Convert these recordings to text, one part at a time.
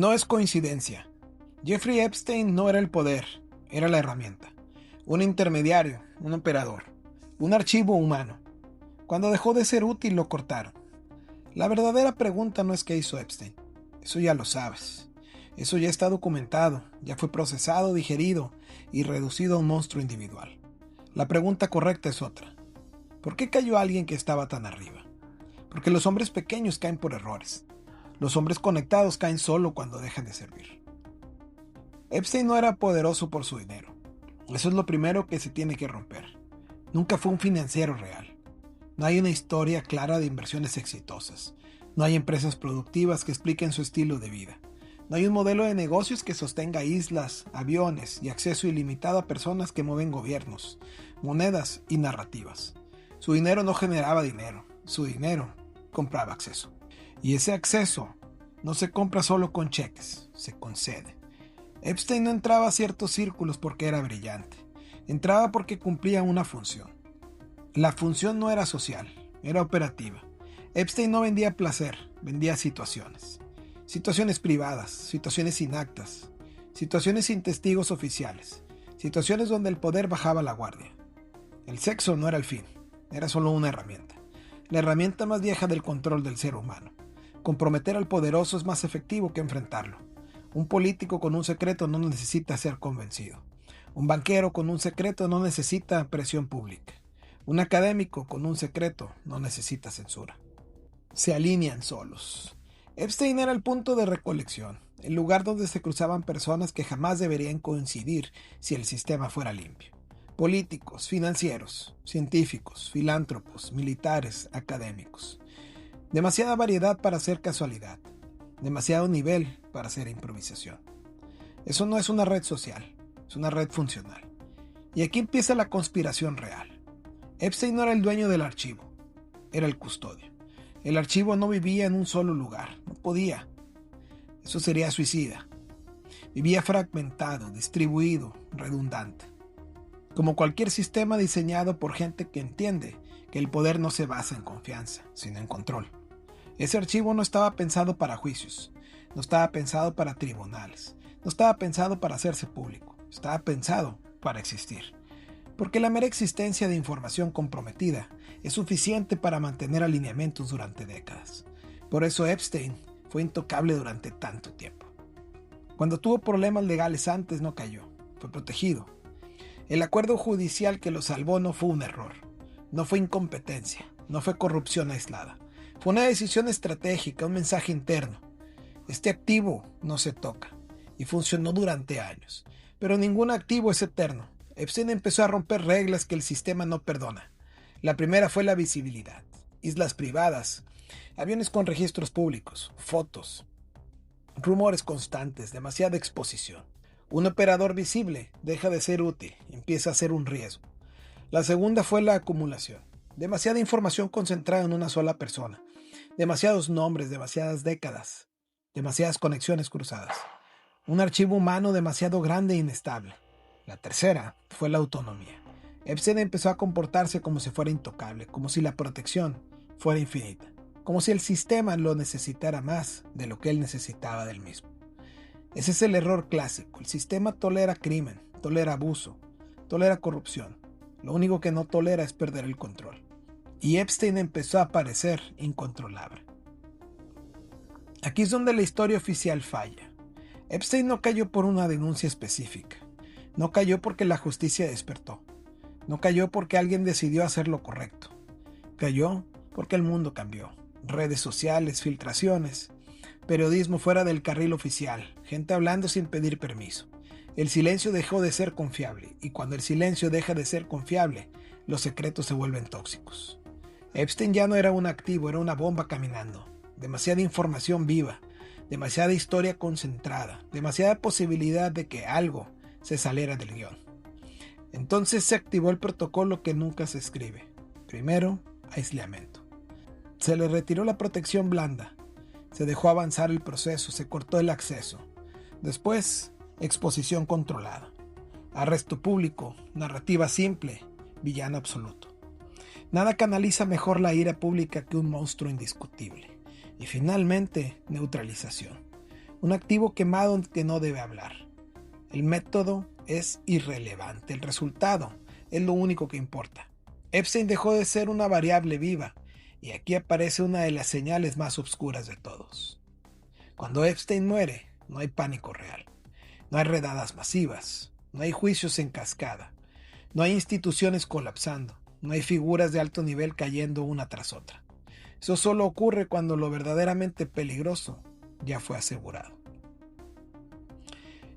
No es coincidencia. Jeffrey Epstein no era el poder, era la herramienta. Un intermediario, un operador, un archivo humano. Cuando dejó de ser útil lo cortaron. La verdadera pregunta no es qué hizo Epstein. Eso ya lo sabes. Eso ya está documentado, ya fue procesado, digerido y reducido a un monstruo individual. La pregunta correcta es otra. ¿Por qué cayó alguien que estaba tan arriba? Porque los hombres pequeños caen por errores. Los hombres conectados caen solo cuando dejan de servir. Epstein no era poderoso por su dinero. Eso es lo primero que se tiene que romper. Nunca fue un financiero real. No hay una historia clara de inversiones exitosas. No hay empresas productivas que expliquen su estilo de vida. No hay un modelo de negocios que sostenga islas, aviones y acceso ilimitado a personas que mueven gobiernos, monedas y narrativas. Su dinero no generaba dinero. Su dinero compraba acceso. Y ese acceso no se compra solo con cheques, se concede. Epstein no entraba a ciertos círculos porque era brillante. Entraba porque cumplía una función. La función no era social, era operativa. Epstein no vendía placer, vendía situaciones. Situaciones privadas, situaciones inactas, situaciones sin testigos oficiales, situaciones donde el poder bajaba la guardia. El sexo no era el fin, era solo una herramienta. La herramienta más vieja del control del ser humano. Comprometer al poderoso es más efectivo que enfrentarlo. Un político con un secreto no necesita ser convencido. Un banquero con un secreto no necesita presión pública. Un académico con un secreto no necesita censura. Se alinean solos. Epstein era el punto de recolección, el lugar donde se cruzaban personas que jamás deberían coincidir si el sistema fuera limpio. Políticos, financieros, científicos, filántropos, militares, académicos. Demasiada variedad para ser casualidad. Demasiado nivel para ser improvisación. Eso no es una red social, es una red funcional. Y aquí empieza la conspiración real. Epstein no era el dueño del archivo, era el custodio. El archivo no vivía en un solo lugar, no podía. Eso sería suicida. Vivía fragmentado, distribuido, redundante. Como cualquier sistema diseñado por gente que entiende que el poder no se basa en confianza, sino en control. Ese archivo no estaba pensado para juicios, no estaba pensado para tribunales, no estaba pensado para hacerse público, estaba pensado para existir. Porque la mera existencia de información comprometida es suficiente para mantener alineamientos durante décadas. Por eso Epstein fue intocable durante tanto tiempo. Cuando tuvo problemas legales antes no cayó, fue protegido. El acuerdo judicial que lo salvó no fue un error, no fue incompetencia, no fue corrupción aislada. Fue una decisión estratégica, un mensaje interno. Este activo no se toca y funcionó durante años. Pero ningún activo es eterno. Epstein empezó a romper reglas que el sistema no perdona. La primera fue la visibilidad. Islas privadas, aviones con registros públicos, fotos, rumores constantes, demasiada exposición. Un operador visible deja de ser útil, empieza a ser un riesgo. La segunda fue la acumulación. Demasiada información concentrada en una sola persona. Demasiados nombres, demasiadas décadas. Demasiadas conexiones cruzadas. Un archivo humano demasiado grande e inestable. La tercera fue la autonomía. Epstein empezó a comportarse como si fuera intocable, como si la protección fuera infinita, como si el sistema lo necesitara más de lo que él necesitaba del mismo. Ese es el error clásico. El sistema tolera crimen, tolera abuso, tolera corrupción. Lo único que no tolera es perder el control. Y Epstein empezó a parecer incontrolable. Aquí es donde la historia oficial falla. Epstein no cayó por una denuncia específica. No cayó porque la justicia despertó. No cayó porque alguien decidió hacer lo correcto. Cayó porque el mundo cambió. Redes sociales, filtraciones, periodismo fuera del carril oficial, gente hablando sin pedir permiso. El silencio dejó de ser confiable, y cuando el silencio deja de ser confiable, los secretos se vuelven tóxicos. Epstein ya no era un activo, era una bomba caminando. Demasiada información viva, demasiada historia concentrada, demasiada posibilidad de que algo se saliera del guión. Entonces se activó el protocolo que nunca se escribe. Primero, aislamiento. Se le retiró la protección blanda. Se dejó avanzar el proceso, se cortó el acceso. Después, exposición controlada. Arresto público, narrativa simple, villano absoluto. Nada canaliza mejor la ira pública que un monstruo indiscutible. Y finalmente, neutralización. un activo quemado que no debe hablar. El método es irrelevante, el resultado es lo único que importa. Epstein dejó de ser una variable viva, y aquí aparece una de las señales más oscuras de todos. Cuando Epstein muere, no hay pánico real, no hay redadas masivas, no hay juicios en cascada, no hay instituciones colapsando, no hay figuras de alto nivel cayendo una tras otra. Eso solo ocurre cuando lo verdaderamente peligroso ya fue asegurado.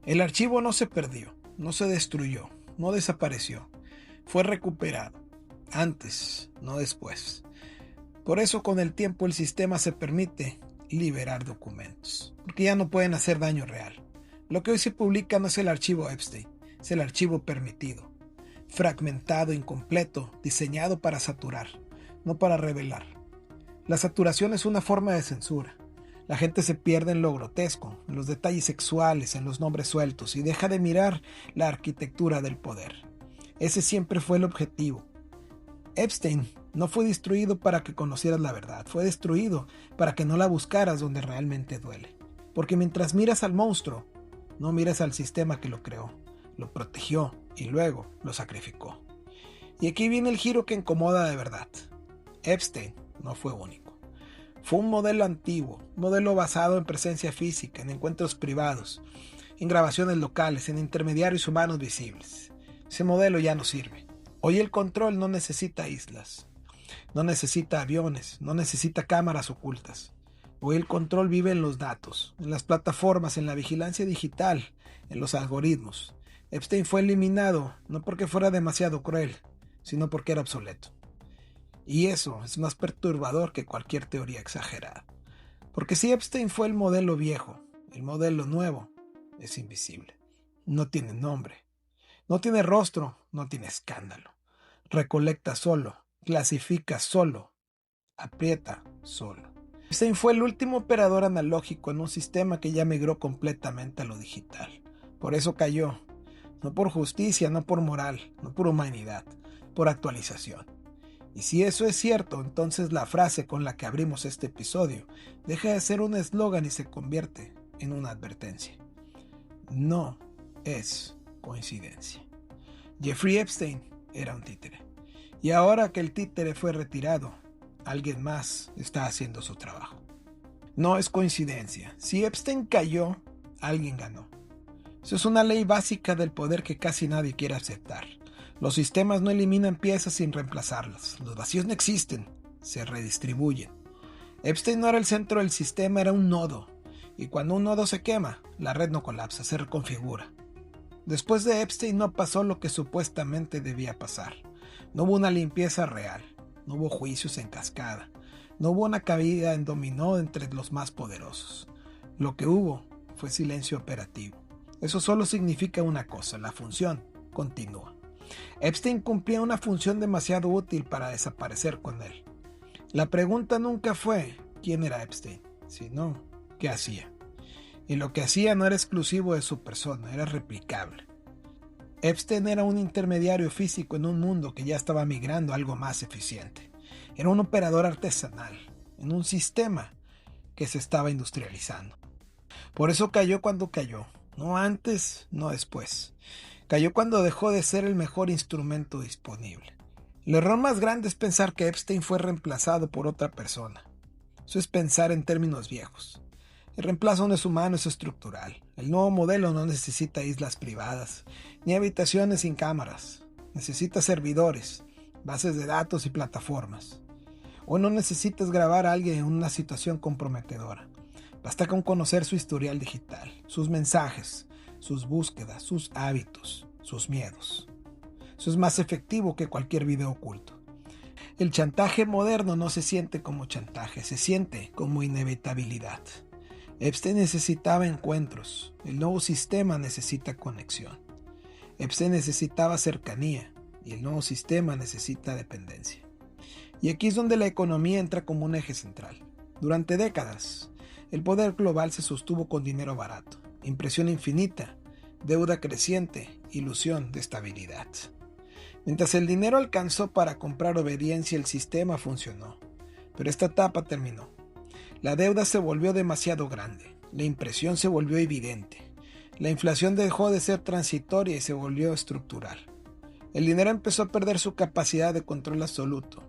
El archivo no se perdió, no se destruyó, no desapareció, fue recuperado, antes, no después. Por eso con el tiempo el sistema se permite liberar documentos, porque ya no pueden hacer daño real. Lo que hoy se publica no es el archivo Epstein, es el archivo permitido, fragmentado, incompleto, diseñado para saturar, no para revelar. La saturación es una forma de censura. La gente se pierde en lo grotesco, en los detalles sexuales, en los nombres sueltos, y deja de mirar la arquitectura del poder. Ese siempre fue el objetivo. Epstein no fue destruido para que conocieras la verdad, fue destruido para que no la buscaras donde realmente duele. Porque mientras miras al monstruo, no miras al sistema que lo creó, lo protegió y luego lo sacrificó. Y aquí viene el giro que incomoda de verdad. Epstein no fue único. Fue un modelo antiguo, un modelo basado en presencia física, en encuentros privados, en grabaciones locales, en intermediarios humanos visibles. Ese modelo ya no sirve. Hoy el control no necesita islas, no necesita aviones, no necesita cámaras ocultas. Hoy el control vive en los datos, en las plataformas, en la vigilancia digital, en los algoritmos. Epstein fue eliminado no porque fuera demasiado cruel, sino porque era obsoleto. Y eso es más perturbador que cualquier teoría exagerada. Porque si Epstein fue el modelo viejo, el modelo nuevo es invisible. No tiene nombre, no tiene rostro, no tiene escándalo. Recolecta solo, clasifica solo, aprieta solo. Epstein fue el último operador analógico en un sistema que ya migró completamente a lo digital. Por eso cayó, no por justicia, no por moral, no por humanidad, por actualización. Y si eso es cierto, entonces la frase con la que abrimos este episodio deja de ser un eslogan y se convierte en una advertencia. No es coincidencia. Jeffrey Epstein era un títere. Y ahora que el títere fue retirado, alguien más está haciendo su trabajo. No es coincidencia. Si Epstein cayó, alguien ganó. Eso es una ley básica del poder que casi nadie quiere aceptar. Los sistemas no eliminan piezas sin reemplazarlas. Los vacíos no existen, se redistribuyen. Epstein no era el centro del sistema, era un nodo. Y cuando un nodo se quema, la red no colapsa, se reconfigura. Después de Epstein no pasó lo que supuestamente debía pasar. No hubo una limpieza real, no hubo juicios en cascada, no hubo una caída en dominó entre los más poderosos. Lo que hubo fue silencio operativo. Eso solo significa una cosa, la función continúa. Epstein cumplía una función demasiado útil para desaparecer con él. La pregunta nunca fue quién era Epstein, sino qué hacía. Y lo que hacía no era exclusivo de su persona, era replicable. Epstein era un intermediario físico en un mundo que ya estaba migrando a algo más eficiente. Era un operador artesanal, en un sistema que se estaba industrializando. Por eso cayó cuando cayó, no antes, no después. Cayó cuando dejó de ser el mejor instrumento disponible. El error más grande es pensar que Epstein fue reemplazado por otra persona. Eso es pensar en términos viejos. El reemplazo no es humano, es estructural. El nuevo modelo no necesita islas privadas, ni habitaciones sin cámaras. Necesita servidores, bases de datos y plataformas. Hoy no necesitas grabar a alguien en una situación comprometedora. Basta con conocer su historial digital, sus mensajes, sus búsquedas, sus hábitos, sus miedos. Eso es más efectivo que cualquier video oculto. El chantaje moderno no se siente como chantaje, se siente como inevitabilidad. Epstein necesitaba encuentros, el nuevo sistema necesita conexión. Epstein necesitaba cercanía y el nuevo sistema necesita dependencia. Y aquí es donde la economía entra como un eje central. Durante décadas, el poder global se sostuvo con dinero barato, impresión infinita, deuda creciente, ilusión de estabilidad. Mientras el dinero alcanzó para comprar obediencia, el sistema funcionó. Pero esta etapa terminó. La deuda se volvió demasiado grande. La impresión se volvió evidente. La inflación dejó de ser transitoria y se volvió estructural. El dinero empezó a perder su capacidad de control absoluto.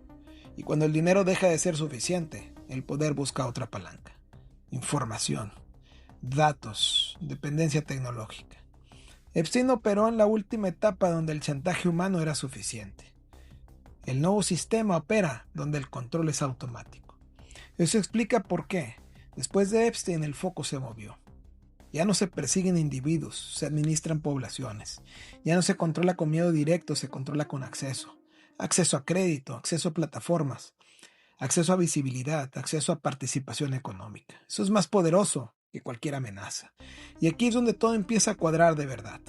Y cuando el dinero deja de ser suficiente, el poder busca otra palanca. Información, datos, dependencia tecnológica. Epstein operó en la última etapa donde el chantaje humano era suficiente. El nuevo sistema opera donde el control es automático. Eso explica por qué, después de Epstein, el foco se movió. Ya no se persiguen individuos, se administran poblaciones. Ya no se controla con miedo directo, se controla con acceso. Acceso a crédito, acceso a plataformas, acceso a visibilidad, acceso a participación económica. Eso es más poderoso que cualquier amenaza. Y aquí es donde todo empieza a cuadrar de verdad.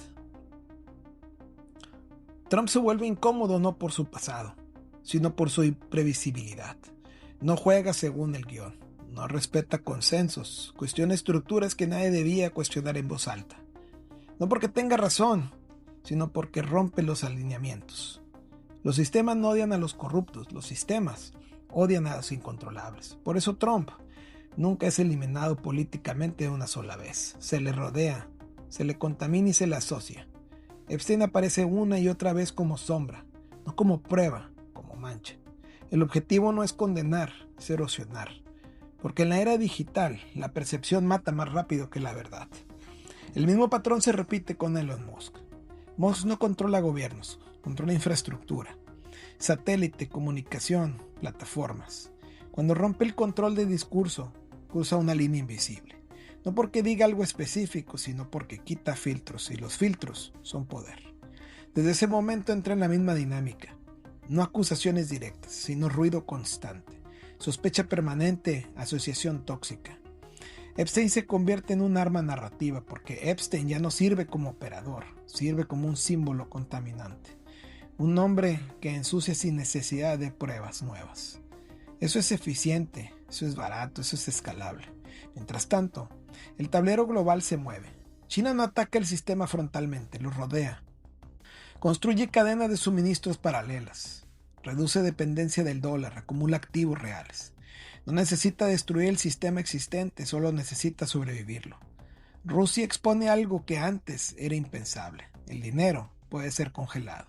Trump se vuelve incómodo no por su pasado, sino por su imprevisibilidad. No juega según el guión. No respeta consensos, cuestiona estructuras que nadie debía cuestionar en voz alta. No porque tenga razón, sino porque rompe los alineamientos. Los sistemas no odian a los corruptos, los sistemas odian a los incontrolables. Por eso Trump nunca es eliminado políticamente de una sola vez. Se le rodea, se le contamina y se le asocia. Epstein aparece una y otra vez como sombra, no como prueba, como mancha. El objetivo no es condenar, es erosionar. Porque en la era digital, la percepción mata más rápido que la verdad. El mismo patrón se repite con Elon Musk. Musk no controla gobiernos, controla infraestructura, satélite, comunicación, plataformas. Cuando rompe el control de discurso, cruza una línea invisible. No porque diga algo específico, sino porque quita filtros, y los filtros son poder. Desde ese momento entra en la misma dinámica. No acusaciones directas, sino ruido constante. Sospecha permanente, asociación tóxica. Epstein se convierte en un arma narrativa porque Epstein ya no sirve como operador, sirve como un símbolo contaminante. Un nombre que ensucia sin necesidad de pruebas nuevas. Eso es eficiente, eso es barato, eso es escalable. Mientras tanto, el tablero global se mueve. China no ataca el sistema frontalmente, lo rodea. Construye cadenas de suministros paralelas. Reduce dependencia del dólar, acumula activos reales. No necesita destruir el sistema existente, solo necesita sobrevivirlo. Rusia expone algo que antes era impensable. El dinero puede ser congelado.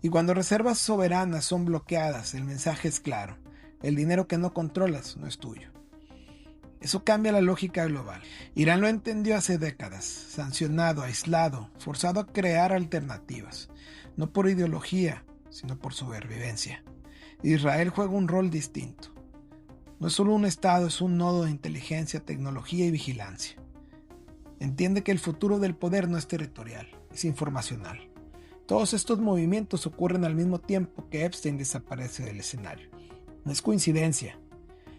Y cuando reservas soberanas son bloqueadas, el mensaje es claro. El dinero que no controlas no es tuyo. Eso cambia la lógica global. Irán lo entendió hace décadas, sancionado, aislado, forzado a crear alternativas. No por ideología, sino por supervivencia. Israel juega un rol distinto. No es solo un estado, es un nodo de inteligencia, tecnología y vigilancia. Entiende que el futuro del poder no es territorial, es informacional. Todos estos movimientos ocurren al mismo tiempo que Epstein desaparece del escenario. No es coincidencia.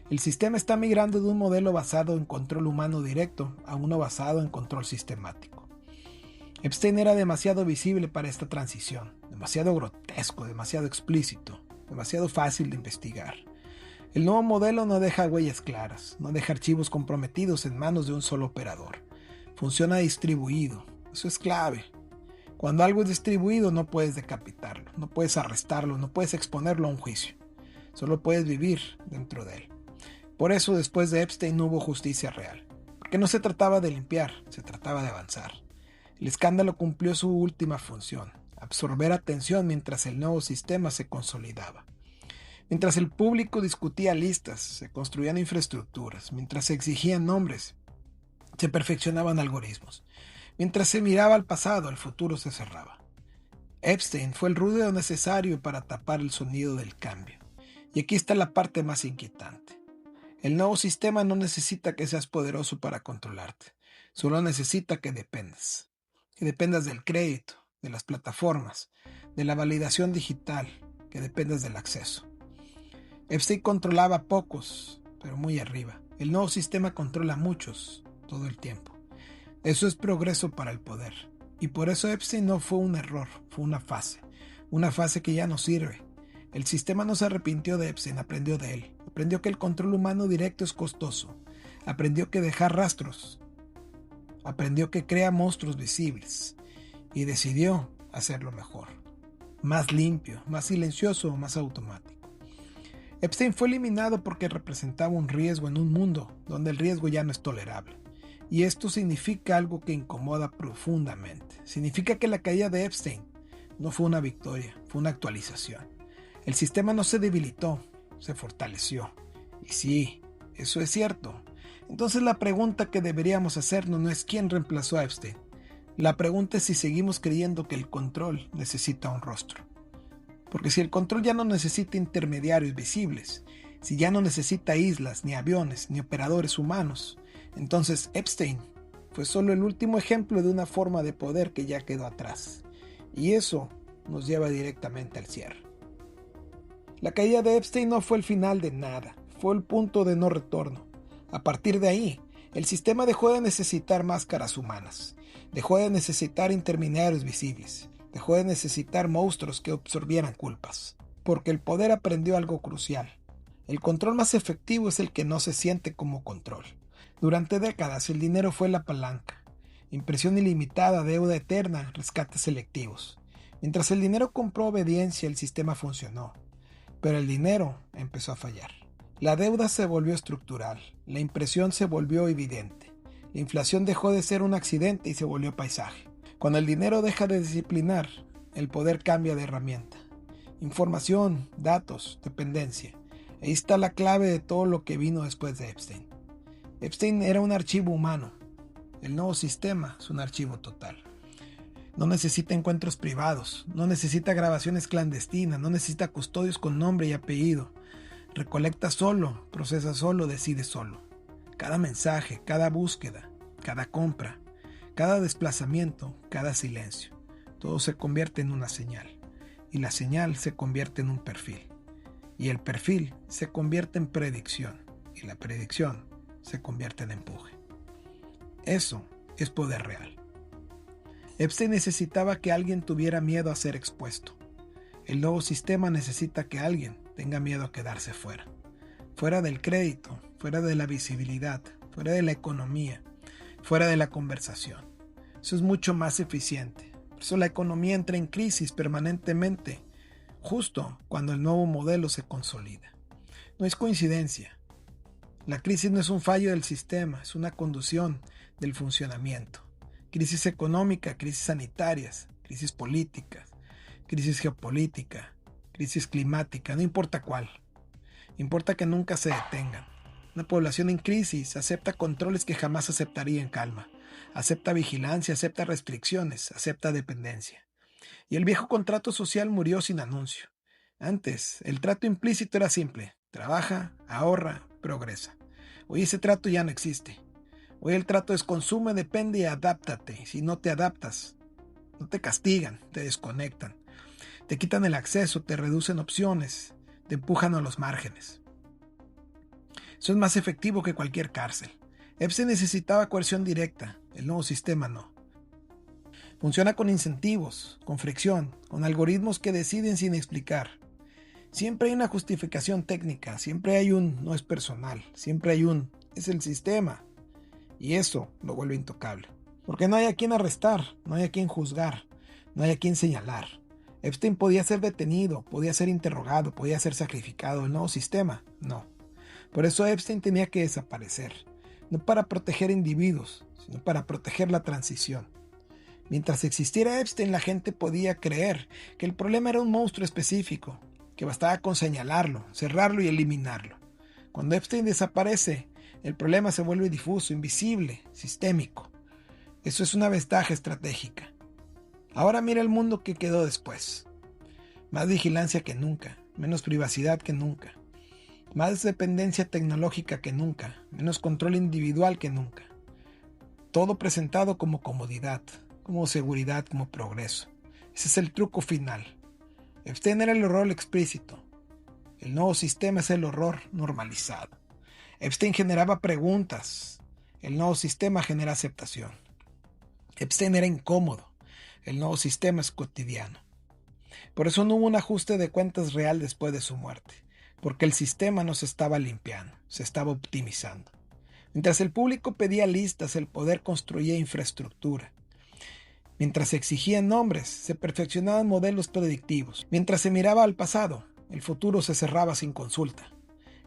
El sistema está migrando de un modelo basado en control humano directo a uno basado en control sistemático. Epstein era demasiado visible para esta transición, demasiado grotesco, demasiado explícito, demasiado fácil de investigar. El nuevo modelo no deja huellas claras, no deja archivos comprometidos en manos de un solo operador. Funciona distribuido, eso es clave. Cuando algo es distribuido no puedes decapitarlo, no puedes arrestarlo, no puedes exponerlo a un juicio. Solo puedes vivir dentro de él. Por eso después de Epstein no hubo justicia real, porque no se trataba de limpiar, se trataba de avanzar. El escándalo cumplió su última función, absorber atención mientras el nuevo sistema se consolidaba. Mientras el público discutía listas, se construían infraestructuras, mientras se exigían nombres, se perfeccionaban algoritmos. Mientras se miraba al pasado, el futuro se cerraba. Epstein fue el ruido necesario para tapar el sonido del cambio. Y aquí está la parte más inquietante. El nuevo sistema no necesita que seas poderoso para controlarte. Solo necesita que dependas. Que dependas del crédito, de las plataformas, de la validación digital, que dependas del acceso. Epstein controlaba a pocos, pero muy arriba. El nuevo sistema controla a muchos, todo el tiempo. Eso es progreso para el poder. Y por eso Epstein no fue un error, fue una fase que ya no sirve. El sistema no se arrepintió de Epstein, aprendió de él. Aprendió que el control humano directo es costoso. Aprendió que dejar rastros. Aprendió que crea monstruos visibles. Y decidió hacerlo mejor. Más limpio, más silencioso, más automático. Epstein fue eliminado porque representaba un riesgo en un mundo donde el riesgo ya no es tolerable. Y esto significa algo que incomoda profundamente. Significa que la caída de Epstein no fue una victoria, fue una actualización. El sistema no se debilitó, se fortaleció. Y sí, eso es cierto. Entonces la pregunta que deberíamos hacernos no es quién reemplazó a Epstein. La pregunta es si seguimos creyendo que el control necesita un rostro. Porque si el control ya no necesita intermediarios visibles, si ya no necesita islas, ni aviones, ni operadores humanos, entonces Epstein fue solo el último ejemplo de una forma de poder que ya quedó atrás. Y eso nos lleva directamente al cierre. La caída de Epstein no fue el final de nada, fue el punto de no retorno. A partir de ahí, el sistema dejó de necesitar máscaras humanas, dejó de necesitar intermediarios visibles, dejó de necesitar monstruos que absorbieran culpas, porque el poder aprendió algo crucial. El control más efectivo es el que no se siente como control. Durante décadas el dinero fue la palanca. Impresión ilimitada, deuda eterna, rescates selectivos. Mientras el dinero compró obediencia, el sistema funcionó. Pero el dinero empezó a fallar. La deuda se volvió estructural, la impresión se volvió evidente. La inflación dejó de ser un accidente y se volvió paisaje. Cuando el dinero deja de disciplinar, el poder cambia de herramienta. Información, datos, dependencia. Ahí está la clave de todo lo que vino después de Epstein. Epstein era un archivo humano. El nuevo sistema es un archivo total. No necesita encuentros privados, no necesita grabaciones clandestinas, no necesita custodios con nombre y apellido. Recolecta solo, procesa solo, decide solo. Cada mensaje, cada búsqueda, cada compra, cada desplazamiento, cada silencio. Todo se convierte en una señal. Y la señal se convierte en un perfil. Y el perfil se convierte en predicción. Y la predicción se convierte en empuje. Eso es poder real. Epstein necesitaba que alguien tuviera miedo a ser expuesto. El nuevo sistema necesita que alguien tenga miedo a quedarse fuera. Fuera del crédito, fuera de la visibilidad, fuera de la economía, fuera de la conversación. Eso es mucho más eficiente. Por eso la economía entra en crisis permanentemente, justo cuando el nuevo modelo se consolida. No es coincidencia. La crisis no es un fallo del sistema, es una conducción del funcionamiento. Crisis económica, crisis sanitarias, crisis políticas, crisis geopolítica, crisis climática, no importa cuál. Importa que nunca se detengan. Una población en crisis acepta controles que jamás aceptaría en calma. Acepta vigilancia, acepta restricciones, acepta dependencia. Y el viejo contrato social murió sin anuncio. Antes, el trato implícito era simple. Trabaja, ahorra, progresa. Hoy ese trato ya no existe. Hoy el trato es consume, depende y adáptate. Si no te adaptas, no te castigan, te desconectan. Te quitan el acceso, te reducen opciones, te empujan a los márgenes. Eso es más efectivo que cualquier cárcel. Epstein necesitaba coerción directa, el nuevo sistema no. Funciona con incentivos, con fricción, con algoritmos que deciden sin explicar. Siempre hay una justificación técnica, siempre hay un no es personal, siempre hay un es el sistema. Y eso lo vuelve intocable. Porque no hay a quien arrestar, no hay a quien juzgar, no hay a quien señalar. Epstein podía ser detenido, podía ser interrogado, podía ser sacrificado. El nuevo sistema, no. Por eso Epstein tenía que desaparecer. No para proteger individuos, sino para proteger la transición. Mientras existiera Epstein, la gente podía creer que el problema era un monstruo específico, que bastaba con señalarlo, cerrarlo y eliminarlo. Cuando Epstein desaparece, el problema se vuelve difuso, invisible, sistémico. Eso es una ventaja estratégica. Ahora mira el mundo que quedó después. Más vigilancia que nunca, menos privacidad que nunca, más dependencia tecnológica que nunca, menos control individual que nunca. Todo presentado como comodidad, como seguridad, como progreso. Ese es el truco final. Epstein era el horror explícito. El nuevo sistema es el horror normalizado. Epstein generaba preguntas. El nuevo sistema genera aceptación. Epstein era incómodo. El nuevo sistema es cotidiano. Por eso no hubo un ajuste de cuentas real después de su muerte, porque el sistema no se estaba limpiando, se estaba optimizando. Mientras el público pedía listas, el poder construía infraestructura. Mientras se exigían nombres, se perfeccionaban modelos predictivos. Mientras se miraba al pasado, el futuro se cerraba sin consulta.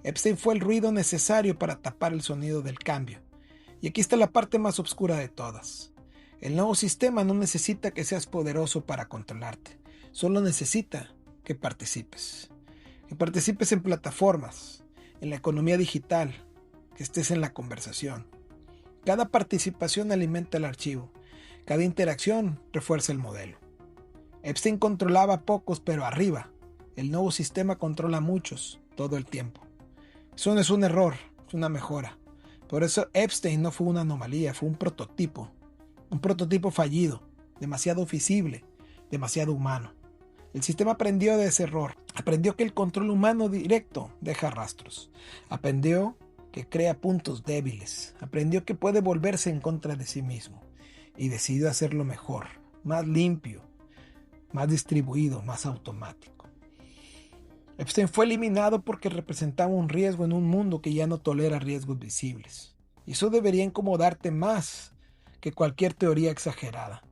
Epstein fue el ruido necesario para tapar el sonido del cambio. Y aquí está la parte más oscura de todas. El nuevo sistema no necesita que seas poderoso para controlarte, solo necesita que participes. Que participes en plataformas, en la economía digital, que estés en la conversación. Cada participación alimenta el archivo, cada interacción refuerza el modelo. Epstein controlaba a pocos, pero arriba. El nuevo sistema controla a muchos, todo el tiempo. Eso no es un error, es una mejora. Por eso Epstein no fue una anomalía, fue un prototipo fallido, demasiado visible, demasiado humano. El sistema aprendió de ese error, aprendió que el control humano directo deja rastros, aprendió que crea puntos débiles, aprendió que puede volverse en contra de sí mismo y decidió hacerlo mejor, más limpio, más distribuido, más automático. Epstein fue eliminado porque representaba un riesgo en un mundo que ya no tolera riesgos visibles. Y eso debería incomodarte más que cualquier teoría exagerada.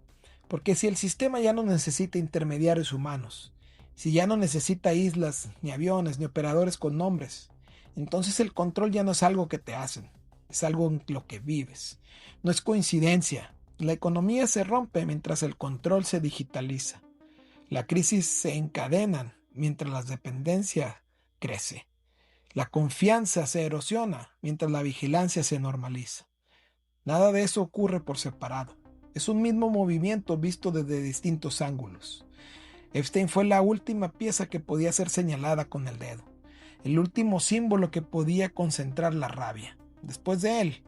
Porque si el sistema ya no necesita intermediarios humanos, si ya no necesita islas, ni aviones, ni operadores con nombres, entonces el control ya no es algo que te hacen, es algo en lo que vives. No es coincidencia. La economía se rompe mientras el control se digitaliza. La crisis se encadenan mientras la dependencia crece. La confianza se erosiona mientras la vigilancia se normaliza. Nada de eso ocurre por separado. Es un mismo movimiento visto desde distintos ángulos. Epstein fue la última pieza que podía ser señalada con el dedo. El último símbolo que podía concentrar la rabia. Después de él,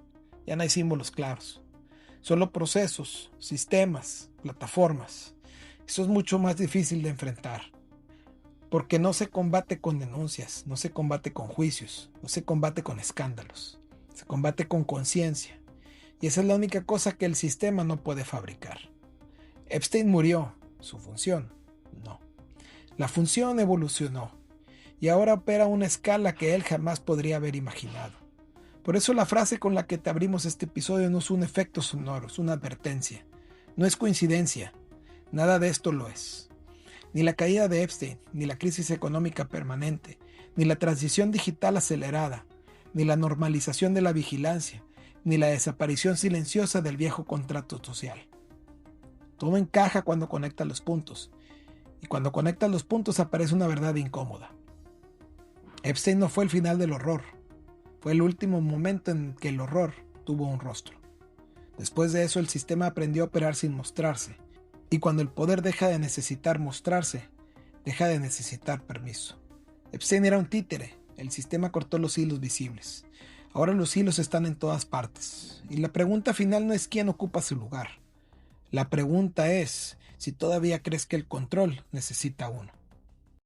ya no hay símbolos claros. Solo procesos, sistemas, plataformas. Eso es mucho más difícil de enfrentar. Porque no se combate con denuncias, no se combate con juicios, no se combate con escándalos. Se combate con conciencia. Y esa es la única cosa que el sistema no puede fabricar. Epstein murió. ¿Su función? No. La función evolucionó. Y ahora opera a una escala que él jamás podría haber imaginado. Por eso la frase con la que te abrimos este episodio no es un efecto sonoro, es una advertencia. No es coincidencia. Nada de esto lo es. Ni la caída de Epstein, ni la crisis económica permanente, ni la transición digital acelerada, ni la normalización de la vigilancia, ni la desaparición silenciosa del viejo contrato social. Todo encaja cuando conectas los puntos, y cuando conectas los puntos aparece una verdad incómoda. Epstein no fue el final del horror, fue el último momento en que el horror tuvo un rostro. Después de eso el sistema aprendió a operar sin mostrarse, y cuando el poder deja de necesitar mostrarse, deja de necesitar permiso. Epstein era un títere, el sistema cortó los hilos visibles. Ahora los hilos están en todas partes. Y la pregunta final no es quién ocupa su lugar. La pregunta es si todavía crees que el control necesita uno.